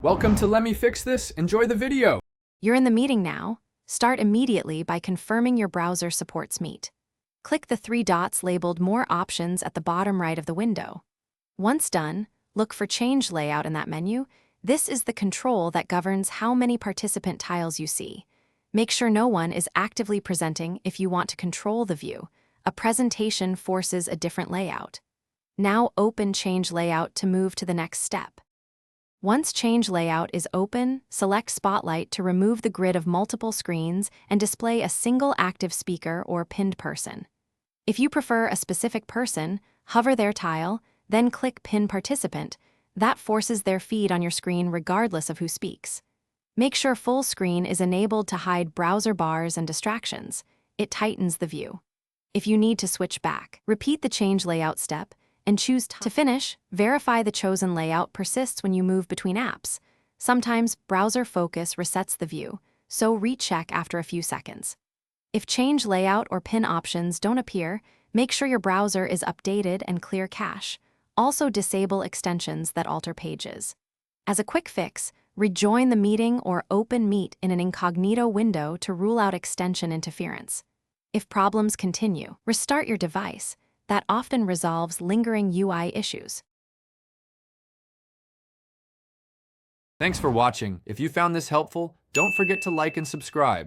Welcome to Let Me Fix This. Enjoy the video. You're in the meeting now. Start immediately by confirming your browser supports Meet. Click the three dots labeled More Options at the bottom right of the window. Once done, look for Change Layout in that menu. This is the control that governs how many participant tiles you see. Make sure no one is actively presenting if you want to control the view. A presentation forces a different layout. Now open Change Layout to move to the next step. Once Change Layout is open, select Spotlight to remove the grid of multiple screens and display a single active speaker or pinned person. If you prefer a specific person, hover their tile, then click Pin Participant. That forces their feed on your screen regardless of who speaks. Make sure full screen is enabled to hide browser bars and distractions. It tightens the view. If you need to switch back, repeat the Change Layout step and choose to finish. Verify the chosen layout persists when you move between apps. Sometimes browser focus resets the view, so recheck after a few seconds. If Change Layout or Pin options don't appear, make sure your browser is updated and clear cache. Also disable extensions that alter pages. As a quick fix, rejoin the meeting or open Meet in an incognito window to rule out extension interference. If problems continue, restart your device. That often resolves lingering UI issues. Thanks for watching. If you found this helpful, don't forget to like and subscribe.